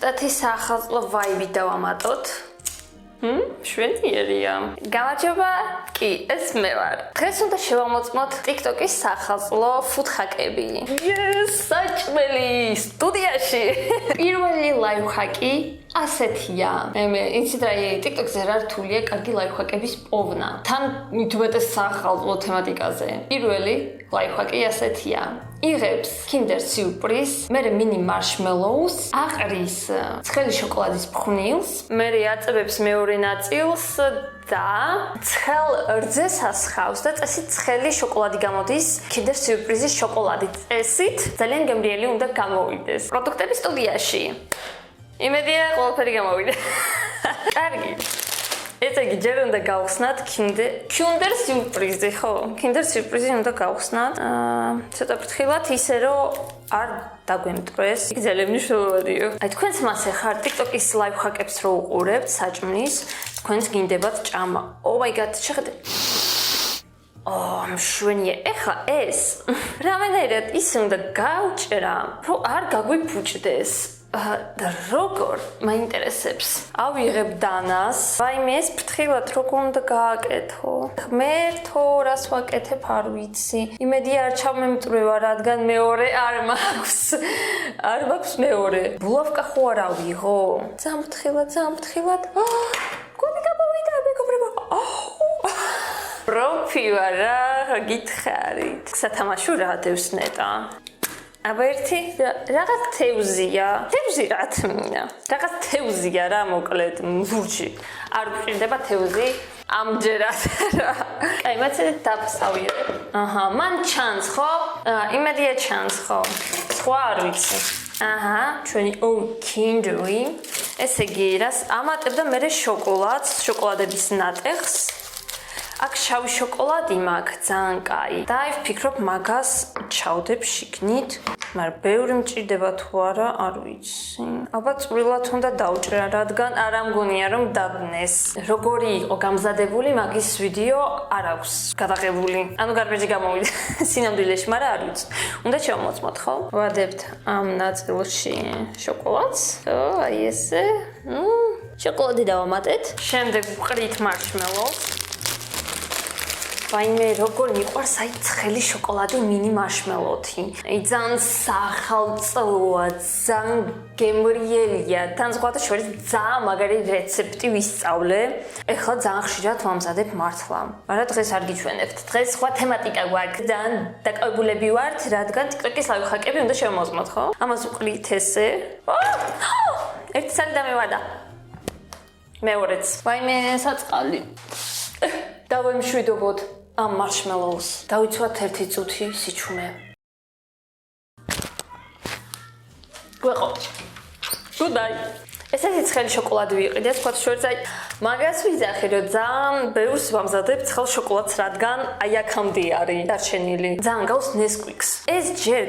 ცოტათი საახალწლო ვაიბი დავამატოთ. შვენიერია. გამარჯობა, კი, ეს მე ვარ. დღეს უნდა შევამოწმოთ TikTok-ის საახალწლო ფუთჰაკები. საჭმელი სტუდიაში. პირველი ლაიფჰაკი ასეთია. მე იცით რა TikTok-ზე რა რთულია კარგი ლაიფჰაკების პოვნა. თან მithumetes საახალწლო თემატიკაზე. პირველი ლაიფჰაკი ასეთია. იღებს Kinder Surprise, მერე mini marshmallows, აყრის ცხელი შოკოლადის ფხვნილს, მერე აწებებს მეორე ნაწილს და ცხელ რძეს ასხავს და წესით ცხელი შოკოლადი გამოდის Kinder Surprise-ის შოკოლადი. წესით ძალიან გემრიელი უნდა გამოვიდეს. პროდუქტების სტუდიაში. იმედია ყველაფერი გამოვიდა. კარგი. ეს იგი ჯერ უნდა გავხსნათ Kinder Surprise, ხო? Kinder Surprise უნდა გავხსნათ. ცოტა ფრთხილად ისე რომ არ დაგვემტრეს. იქ ძალიან მნიშვნელოვანია. აი თქვენც მასე ხარ TikTok-ის ლაიფჰაკებს რო უყურებთ საჭმლის, თქვენც გინდებათ ჭამა. Oh my god, შეხედე. მშვენია. ეხლა ეს რამენერად ის უნდა გავჭერა, რომ არ გაგვიფუჭდეს. და როგორ მაინტერესებს. ავიღებ დანას. ვაიმე ეს ფრთხილად როგორ უნდა გააკეთო? ღმერთო, რას ვაკეთებ არ ვიცი. იმედია არ ჩავმემტრევა, რადგან მეორე არ მაქვს. არ მაქვს მეორე. ბულავკა ხო არ ავიღო? ძალიან ფრთხილად. გონი გამოვიდა, მეგობრებო. პროფი ვარ რა, გითხარით. სათამაშო რა დევსნეტა. აბა ერთი რაღაც თევზია. თევზი რა თმინა? რაღაც თევზია რა მოკლედ მურჩი. არ გვჭირდება თევზი ამჯერად რა. კაი, მაცეთ დავსავირებ. მან ჩანს ხო? იმედია ჩანს ხო? სხვა არ ვიცი. ჩვენი Kinderi. ესე იგი, რას ამატებ და მერე შოკოლადს, შოკოლადების ნატეხს. აქ შავი შოკოლადი მაქვს, ძალიან კაი. და აი ვფიქრობ მაგას ჩავდებ შიგნით. მაგრამ ბევრი მჭირდება თუ არა, არ ვიცი. ალბათ წვრილად უნდა დავჭერა, რადგან არ ამგონია რომ დაბნეს. როგორი იყო გამზადებული მაგის ვიდეო არ აქვს გადაღებული. ანუ გარბეჯი გამოვიდა სინამდვილეში, მაგრამ არ ვიცი. უნდა შევამოწმოთ, ხო? ვადებთ ამ ნაწილში შოკოლადს. აი ესე. შოკოლადი დავამატეთ. შემდეგ ვყრით მარშმელოს. ვაიმე როგორ მიყვარს აი ცხელი შოკოლადი mini marshmallow-თი. აი ძალიან სახალწლოა, ძალიან გემრიელია. თან სხვათა შორის ძალიან მაგარი რეცეპტი ვისწავლე. ეხლა ძალიან ხშირად ვამზადებ მართლა. მაგრამ დღეს არ გიჩვენებთ. დღეს სხვა თემატიკა გვაქვს. ძალიან დაკავებულები ვართ, რადგან TikTok-ის ლაიფჰაკები უნდა შევამოწმოთ, ხო? ამას ვყრით ესე. ერთი სალი დამევარდა. მეორეც. ვაიმე საწყალი. დავემშვიდობოთ ამ marshmallows. დავიცვათ ერთი წუთი სიჩუმე. გვეყო. Goodbye. ესეთი ცხელი შოკოლადი ვიყიდე, სხვა შორის აი მაგას ვიძახი, რომ ძალიან ბევრს ვამზადებ ცხელ შოკოლადს, რადგან აი აქამდე არის დარჩენილი. ძალიან გავს Nesquik-ს. ეს ჯერ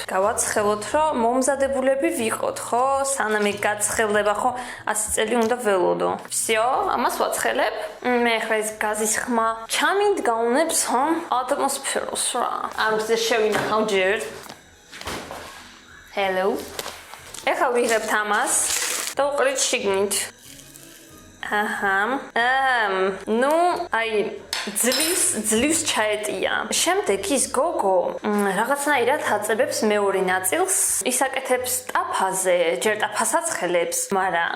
გავაცხელოთ, რომ მომზადებულები ვიყოთ, ხო? სანამ ეგ გაცხელდება, ხო? 100 წელი უნდა ველოდო. Всё, ამას ვაცხელებ. მე ხა ეს გაზის ხმა ჩამით გაუნებს, ხო? ატმოსფეროს რა. ამზე შევინახავ ჯერ. Hello. ეხლა ვიღებთ ამას და ვყრით შიგნით. ნუ აი ძლივს ჩაეტია. შემდეგ ის გოგო რაღაცნაირად აწებებს მეორე ნაწილს, ისაკეთებს ტაფაზე, ჯერ ტაფას აცხელებს, მაგრამ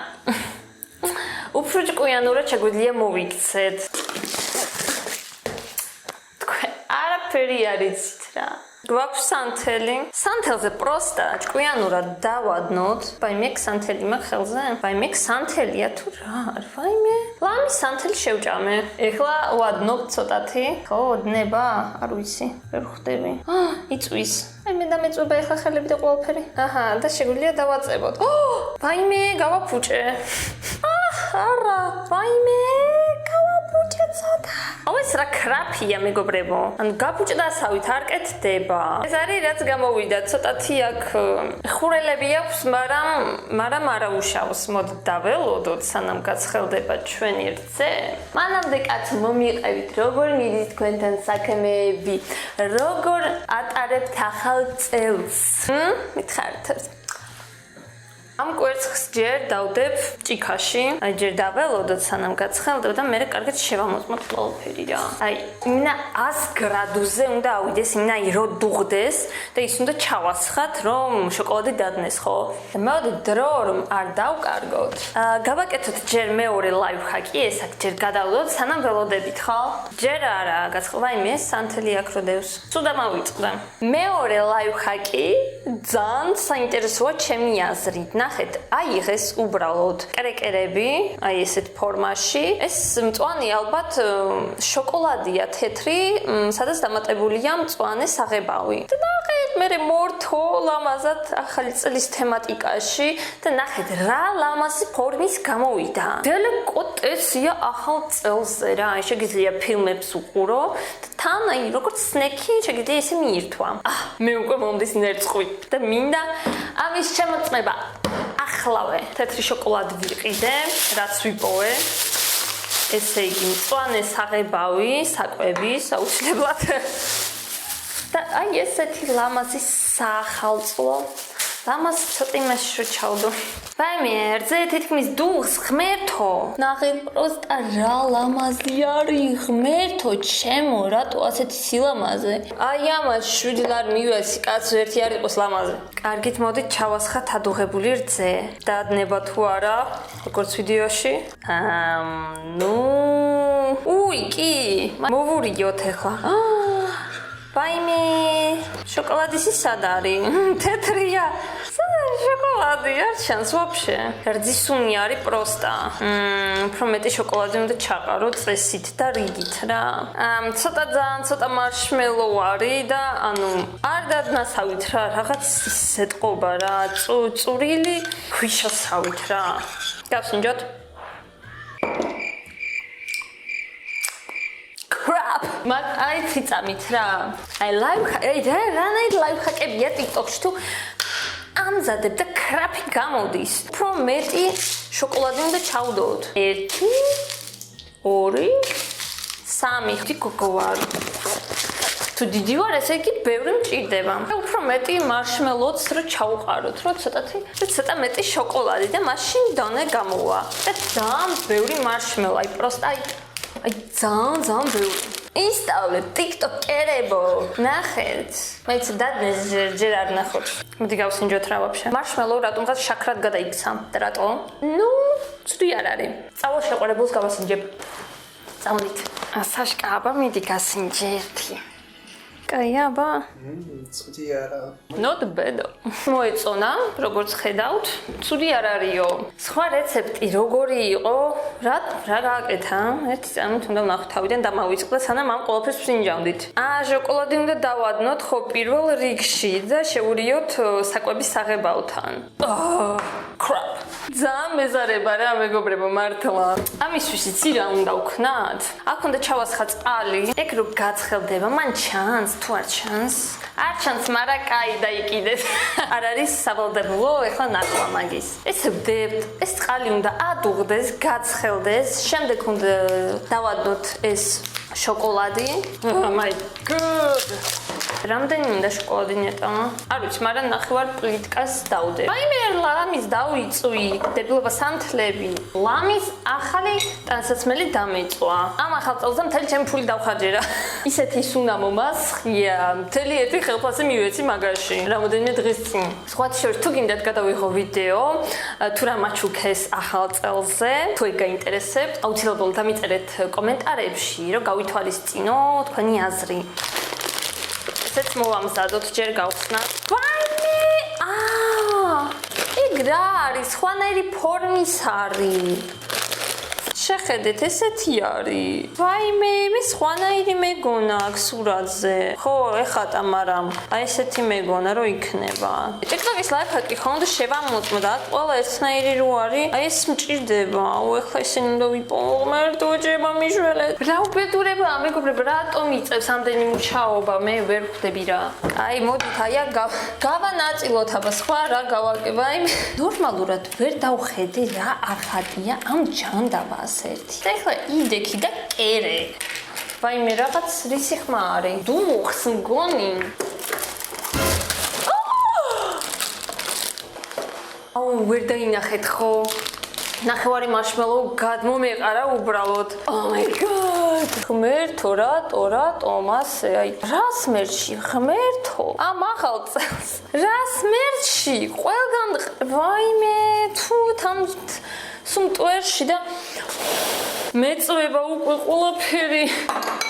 უფრო ჭკვიანურად შეგვიძლია მოვიქცეთ. თქვენ არაფერი არ იცით რა. გვაქვს სანთელი. სანთელზე პროსტა ჭკვიანურად დავადნოთ. ვაიმე, სანთელი მაქვს ხელზე? ვაიმე, სანთელია თუ რა? ვაიმე, ლამის სანთელი შევჭამე. ეხლა ვადნობ ცოტათი. ხო, დნება? არ ვიცი. ვერ ხვდები. იწვის. აი მე დამეწובה ეხლა ხელები და ყველაფერი. და შეგვიძლია დავაწებოთ. ვაიმე, გავაფუჭე. არა, ვაიმე, გავაფუჭე ცოტა. ეს რა კრაფია მეგობრებო. ანუ გაფუჭდასავით არ კეთდება. ეს არის რაც გამოვიდა. ცოტათი აქ ხურელები აქვს, მაგრამ არა უშავს. მოდი დაველოდოთ, სანამ გაცხელდება ჩვენი რძე. მანამდე კაც მომიყევით, როგორ მიდის თქვენთან საქმეები, როგორ ატარებთ ახალ წელს. მითხარით. ამ კვერცხს ჯერ დავდებ ჭიქაში, აი ჯერ დაველოდოთ სანამ გაცხელდება და მე კარგად შევამოწმოთ ყველაფერი რა. აი, ინა 100 გრადუსზე უნდა ავიდეს, ინა რომ დუღდეს და ის უნდა ჩავასხათ, რომ შოკოლადი დადნეს, ხო? და მოდი დრო რომ არ დავკარგოთ. გავაკეთოთ ჯერ მეორე ლაიფჰაკი, ეს აქ ჯერ გადავლოთ, სანამ ველოდებით, ხო? ჯერ არა, გაცხელდა იმე სანთელი აქ რო დევს. სულ დამავიწყდა. მეორე ლაიფჰაკი ძალიან საინტერესოა ჩემი აზრით. ნახეთ, აიღეს უბრალოდ კრეკერები, აი ესეთ ფორმაში. ეს მწვანე ალბათ შოკოლადია თეთრი, სადაც დამატებულია მწვანე საღებავი. და ნახეთ, მე მორთო ლამაზად ახალი წლის თემატიკაში და ნახეთ რა ლამაზი ფორმის გამოვიდა. დელიკატესია ახალ წელზე რა, შეგიძლია ფილმებს უყურო და თან აი როგორც სნეკი შეგიძლია ესე მიირთვა. მე უკვე მომდის ნერწყვი და მინდა ამის შემოწმება. ახლავე თეთრი შოკოლადი ვიყიდე, რაც ვიპოვე. ესე იგი, მწვანე საღებავი, საკვების აუცილებლად. და აი ესეთი ლამაზი საახალწლო ლამაზ ცოტა იმაში რო ჩავდო. ვაიმე, რძე თითქმის დუღს ღმერთო. ნახე, პროსტა რა ლამაზი არის, ღმერთო, ჩემო, რატო ასეთი სილამაზე? აი ამას 7 ლარი მივეცი, კაცო, ერთი არ იყოს ლამაზი. კარგით, მოდით ჩავასხათ ადუღებული რძე. დაადნება თუ არა, როგორც ვიდეოში. უი, კი, მოვურიგოთ ახლა. ვაიმე, შოკოლადის ის სად არის? თეთრია. შოკოლადი არ ჩანს ვაფშე. რძისუნი არის პროსტა. უფრო მეტი შოკოლადი უნდა ჩაყარო წესით და რიგით რა. ცოტა ძალიან ცოტა მარშმელო არის და ანუ არ დადნასავით რა, რაღაც ისეთყობა რა, წურილი ქვიშასავით რა. გავსინჯოთ. crap. მაგ აი ციწამით რა. აი რანაირ ლაიფჰაკებია TikTok-ში თუ ამზადებ და კრაფი გამოდის. უფრო მეტი შოკოლადი უნდა ჩავდოთ. 1 2 3 გოგო ვარ. თუ დიდი ვარ, ესე იგი ბევრი მჭირდება. უფრო მეტი მარშმელოც რო ჩავყაროთ, რო ცოტა მეტი შოკოლადი და მაშინ დონე გამოვა. და ძალიან ბევრი მარშმელო, აი პროსტა აი ძალიან ბევრი. ისწავლე TikTok-ერებო. ნახეთ. მეც დადნეს ჯერ არ ნახოთ. მოდი გავსინჯოთ რა ვაფშე. მარშმელო რატომღაც შაქრად გადაიქცა და რატო? ცუდი არ არის. წავალ შეყვარებულს გავასინჯებ. წავლით. საშკა აბა მიდი გასინჯე ერთი. კაი აბა. ცუდი არა. Not bad. მოეწონა, როგორც ხედავთ, ცუდი არ არისო. სხვა რეცეპტი როგორი იყო? რა გააკეთა? ერთი წამით უნდა ვნახოთ თავიდან დამავიწყდა, სანამ ამ ყველაფერს ვსინჯავდით. შოკოლადი უნდა დავადნოთ ხო პირველ რიგში და შევურიოთ საკვების საღებავთან. crap. ძალიან მეზარება რა მეგობრებო მართლა. ამისთვის იცი რა უნდა ვქნათ? აქ უნდა ჩავასხა წყალი. ეგ რო გაცხელდება, მან ჩანს თუ არ ჩანს? არ ჩანს, მაგრამ კაი დაიკიდეს. არ არის სავალდებულო, ეხლა ნახვა მაგის. ეს ვდებთ, ეს წყალი უნდა ადუღდეს, გაცხელდეს, შემდეგ უნდა დავადოთ ეს შოკოლადი. Oh my god. რამდენი უნდა შოკოლადი ნეტა? არ ვიცი, მაგრამ ნახევარ პლიტკას დავდებ. აი მე ლამის დავიწვი, დებილობა სანთლები. ლამის ახალი ტანსაცმელი დამეწვა. ამ ახალ წელზე მთელი ჩემი ფული დავხარჯე რა. ისეთი სუნამო მასხია, მთელი ერთი ხელფასი მივეცი მაგაში. რამოდენიმე დღის წინ. სხვა შორის თუ გინდათ გადავიღო ვიდეო, თუ რა მაჩუქეს ახალ წელზე, თუ ეგ გაინტერესებთ, აუცილებლად დამიწერეთ კომენტარებში, რომ გავითვალისწინო თქვენი აზრი. ესეც მოვამზადოთ, ჯერ გავხსნათ. ვაიმე! ეგ რა არის? სხვანაირი ფორმის არის. შეხედეთ, ესეთი არის. ვაიმე, მე სხვანაირი მეგონა აქ სურათზე. ხო, ეხატა, მაგრამ აი ესეთი მეგონა რო იქნება. TikTok-ის ლაიფჰაკი ხო უნდა შევამოწმოთ, აქ ყველა ერთნაირი რო არის, აი ეს მჭირდება. ეხლა ისინი უნდა ვიპოვო, მერტო ჯება მიშველეთ. რა უბედურებაა, მეგობრებო, რატომ იწევს ამდენი მუშაობა? მე ვერ ხვდები რა. აი, მოდით, აი გავანაწილოთ, აბა სხვა რა გავაკება. აი, ნორმალურად ვერ დავხედე რა ახალია ამ ჯანდაბას. ეხლა იდექი და კერე. ვაიმე, რაღაც რისი ხმა არის? დუღს მგონი. აუ, ვერ დაინახეთ ხო? ნახევარი მარშმელო გადმომეყარა უბრალოდ. Oh my god. ღმერთო, რატო მასე? აი, რა სმერჩი, ღმერთო. ამ ახალ წელს. რა სმერჩი? ყველგან ვაიმე, თუ თან სუმტვერში და მეწვევა უკვე ყველაფერი.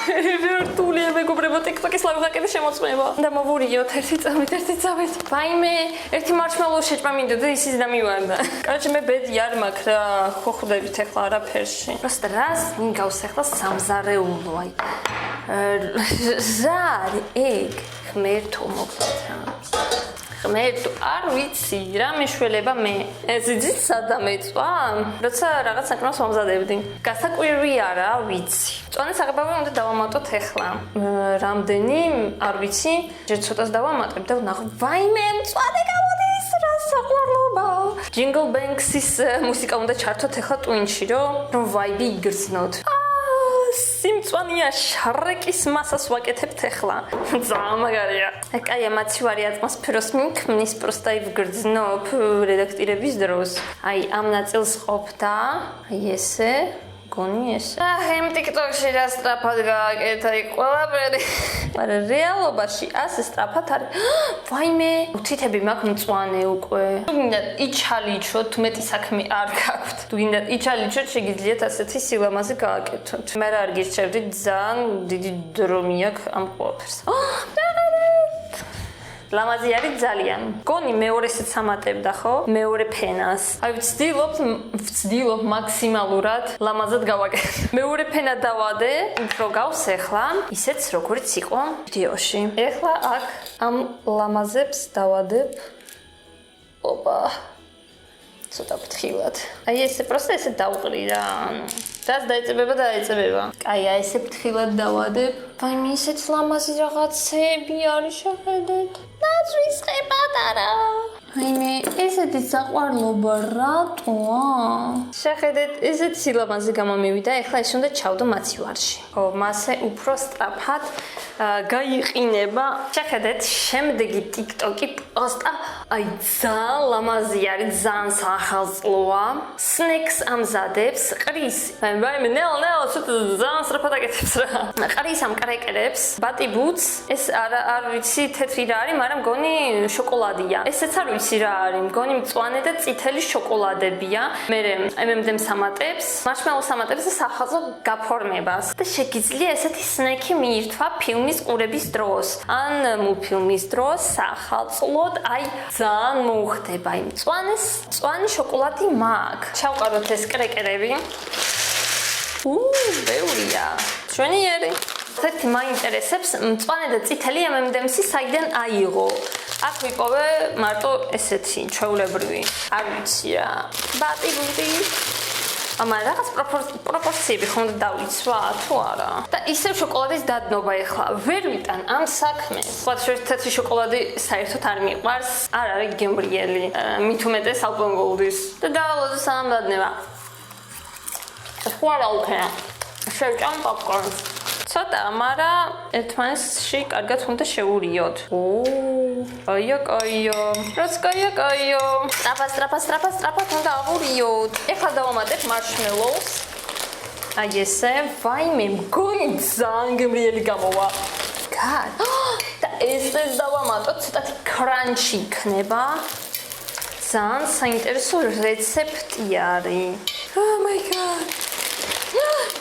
ვირტუალია მეგობრებო, TikTok-ის ლაივჰაკების შემოწმება. და მოვურიოთ ერთი წამით. ვაიმე, ერთი მარშმელო შეჭმა მინდოდა ისიც დამივარდა. კაჩი მე ბედი არ მაქვს რა, ხო ხვდებით ახლა არაფერში. просто რას მინგავს ახლა სამზარეულო, აი. რა არის ეგ? ღმერთო მოგწოთა. ღმერთო, არ ვიცი, რა მეშველება მე. ეს იცით სადამეწვა? როცა რაღაც საკმაოდ მომზადებდი. გასაკვირი არა, ვიცი. წვანის აღებავი უნდა დავამატოთ ახლა. რამდენი, არ ვიცი, ჯერ ცოტას დავამატებ და ვნახო. ვაიმე, მწვანე გამოდის, რა საყვარლობა. Jingle Banks-ის მუსიკა უნდა ჩართოთ ახლა ტვინში, რომ ვაიბი იგრძნოთ. სიმწვანეა შარეკის მასას ვაკეთებთ ახლა. ძალიან მაგარია. კაი, ამაცივარი ატმოსფეროს მიქმნის, просто იგრძნობ რედაქტირების დროს. აი, ამ ნაწილს ყოფდა, აი ესე. გონი ეს. იმ TikTok-ში რა სწრაფად გააკეთა იქ ყველაფერი. მაგრამ რეალობაში ასე სწრაფად არის. ვაიმე, თითები მაქვს მწვანე უკვე. თუ გინდათ იჩალიჩოთ, მეტი საქმე არ გაქვთ. თუ გინდათ იჩალიჩოთ, შეგიძლიათ ასეთი სილამაზე გააკეთოთ. მე არ გირჩევდით, ძალიან დიდი დრო მიაქვს ამ ყველაფერს. ლამაზი არის ძალიან. გონი მეორესაც ამატებდა, ხო? მეორე ფენას. აი ვცდილობ მაქსიმალურად ლამაზად გავაკეთო. მეორე ფენა დავადე, უფრო გავს ახლა, ისეც როგორც იყო ვიდეოში. ახლა აქ ამ ლამაზებს დავადებ. ოპა. ცოტა ფრთხილად. აი ესე просто ესე დავყრი რა. დას დაეწებება. კაი, აი ესე ფრთხილად დავადებ. ვაიმე, ისეთ ლამაზი რაღაცები არის შეხედეთ. ნაცვის ხე პატარა. ვაიმე, ესეთი საყვარლობა რატოა? შეხედეთ, ესეთი სილამაზი გამომივიდა, ეხლა ეს უნდა ჩავდო მაცივარში. ხო, მასე უფრო სწრაფად გაიყინება. შეხედეთ, შემდეგი TikTok-ი просто აი ძალიან ლამაზი არის, ძალიან სახალწლოა. Snacks ამზადებს, ყრის. ვაიმე, ნელა, ძალიან სწრაფად აკეთებს რა. ყრის ამ კრეკერებს, ბატიბუც, ეს არ ვიცი თეთრი რა არის, მაგრამ მგონი შოკოლადია. ესეც არ ვიცი რა არის, მგონი მწვანე და წითელი შოკოლადებია. მე MM-დემს ამატებს, მარშმელოს ამატებს და სახალხო გაფორმებას. და შეგიძლია ესეთი სნექი მიირთვა ფილმის ყურების დროს. ან მულტფილმის დროს სახალწლოდ, აი ძალიან მოუხდება იმ მწვანე შოკოლადი მაქვს. ჩავყაროთ ეს კრეკერები. ბევრია. ჩვენიერი. ერთ მაინტერესებს მწვანე და წითელი MM-დემსი საიდან აიღო. აქ ვიპოვე მარტო ესეთი ჩვეულებრივი. არ ვიცი რა. ბატიბუდი. ამან რაღაც პროპორციები ხომ დავიცვა თუ არა. და ისევ შოკოლადის დადნობა ეხლა. ვერ ვიტან ამ საქმეს. სხვა თეთრი შოკოლადი საერთოდ არ მიყვარს. არ არის გემრიელი. მით უმეტეს ალპენგოლდის. და დავალოდი სანამ დადნება. სხვა რა უკენა. შევჭამ პოპკორნს. ცოტა, მაგრამ ერთმანეთში კარგად უნდა შევურიოთ. კაია. რაც კაია. სწრაფად უნდა ავურიოთ. ეხლა დავამატებ მარშმელოს. აი ესე, ვაიმე, მგონი ძალიან გემრიელი გამოვა. გად. და ესე დავამატოთ, ცოტათი კრანჩი იქნება. ძალიან საინტერესო რეცეპტი არის. Oh my god.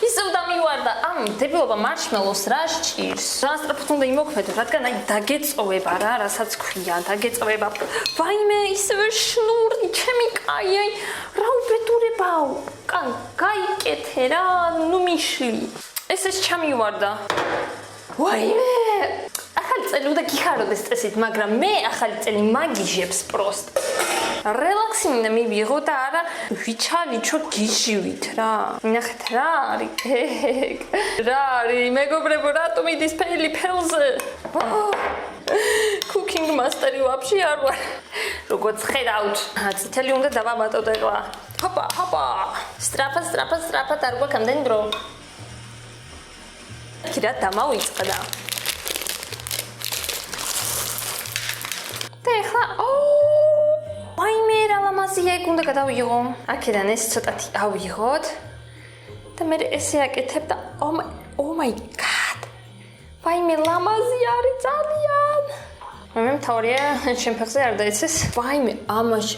ისევ დამივარდა ამ დებილობა მარშმელოს რა სჭირს. ძალიან სწრაფად უნდა იმოქმედო, რადგან აი დაგეწოვება რა, რასაც ქვია, დაგეწოვება. ვაიმე, ისევე შნური, ჩემი კაი, აი რა უბედურებაო. გაიკეთე რა, ნუ მიშლი. ეს ჩამივარდა. ვაიმე. ახალი წელი უნდა გიხაროდეს წესით, მაგრამ მე ახალი წელი მაგიჟებს პროსტ. რელაქსი მინდა მივიღო და არა ვიჩალიჩო გიჟივით რა. ნახეთ რა არის ეგ. რა არის მეგობრებო, რატომ იდის ფელი ფელზე? Cooking master-ი ვაფშე არ ვარ. როგორც ხედავთ, წითელი უნდა დავამატოთ ახლა. ჰოპა. სწრაფად არ გვაქვს ამდენი დრო. კირა დამავიწყდა. და ახლა ვაიმე, რა ლამაზია, ეგ უნდა გადავიღო. აქედან ეს ცოტათი ავიღოთ. და მე ესე აკეთებ და oh my god. ვაიმე ლამაზი არის ძალიან. მე მთავარია ჩემ ფეხზე არ დაიცეს. ვაიმე ამაში.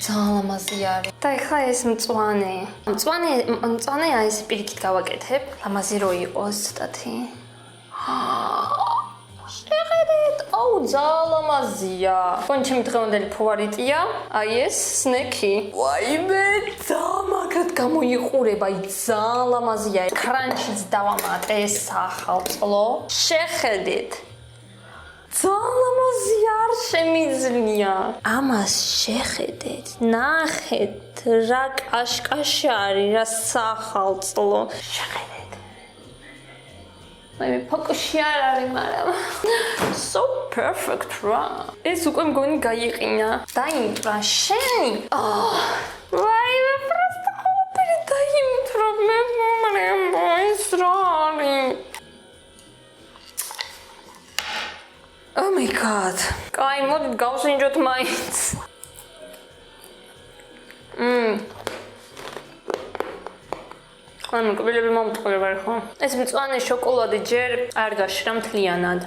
ძალიან ლამაზი არის. და ეხლა ეს მწვანე. მწვანე აი ეს პირიქით გავაკეთებ. ლამაზი რო იყოს ცოტათი. შეხედეთ, ძალიან ლამაზია. თქვენ ჩემი დღევანდელი ფავორიტია, აი ეს სნექი. ვაიმე, ძალიან მაგრად გამოიყურება, ძალიან ლამაზია. კრანჩიც დავამატე სახალწლო. შეხედეთ. ძალიან ლამაზია, არ შემიძლია. ამას შეხედეთ, ნახეთ, რა კაშკაშა არის, რა სახალწლო. შეხედეთ. მე ფოკუსი არ არის, მაგრამ so perfect რა. ეს უკვე მგონი გაიყინა. დაიმტრა შენი. ვაიმე, просто ოპერი დაიმტრა მე ეს რა არის. Oh my god. კაი, მოდით გავსინჯოთ მაინც. ანუ კბილები მომტყვრება ხო? ეს მწვანე შოკოლადი ჯერ არ გაშრა მთლიანად.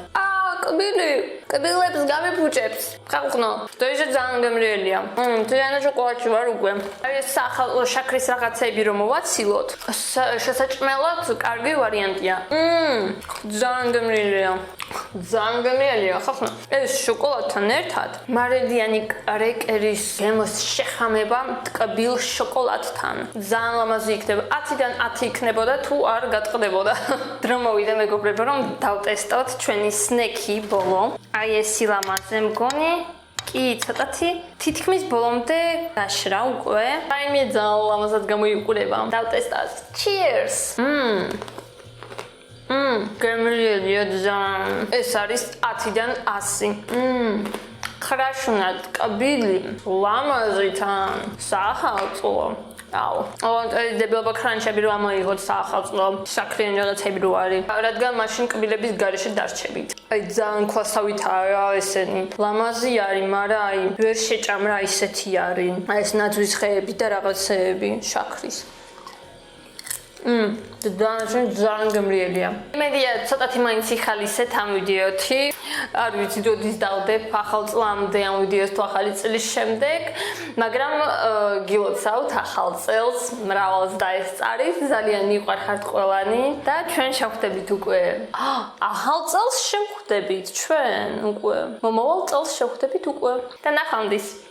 კბილებს გამიფუჭებს. ხალხო, დღეზე ძალიან გემრიელია. მთლიანად შოკოლადში ვარ უკვე. აი ეს სახალხო შაქრის რაღაცები რომ მოვაცილოთ, შესაჭმელად კარგი ვარიანტია. ძალიან გემრიელია. ძალიან გემრიელია, ხალხო. ეს შოკოლადთან ერთად მარილიანი კრეკერის გემოს შეხამება ტკბილ შოკოლადთან. ძალიან ლამაზი იქნება. 10-დან 10 იქნებოდა თუ არ გატყდებოდა. დრო მოვიდა მეგობრებო რომ დავტესტოთ ჩვენი სნექი ბოლო. აი ეს სილამაზე მგონი. კი, ცოტათი თითქმის ბოლომდე გაშრა უკვე. აი მე ძალიან ლამაზად გამოიყურება. დავტესტავთ. Cheers. გემრიელია ძალიან. ეს არის 10-დან 100. ხრაშუნად კბილი, ლამაზითან, სახალწლო. დებილობა კრანჩები რო ამოიღოთ სახალწლო, შაქრიანი რაღაცები რო არის. რადგან მაშინ კბილების გარეშე დარჩებით. აი ძალიან ქვასავითაა რა ესენი. ლამაზი არის, მაგრამ აი ვერ შეჭამრა ისეთი არის. აი ეს ნაძვის ხეები და რაღაცეები შაქრის. ძალიან გემრიელია. იმედია ცოტათი მაინც იხალისეთ ამ ვიდეოთი. არ ვიცი როდის დავდებ ახალ წლამდე ამ ვიდეოს თუ ახალი წლის შემდეგ, მაგრამ გილოცავთ ახალ წელს, მრავალს დაესწარით, ძალიან მიყვარხართ ყველანი და ჩვენ შევხვდებით უკვე. ახალ წელს შევხვდებით ჩვენ უკვე. მომავალ წელს შევხვდებით უკვე და ნახვამდის.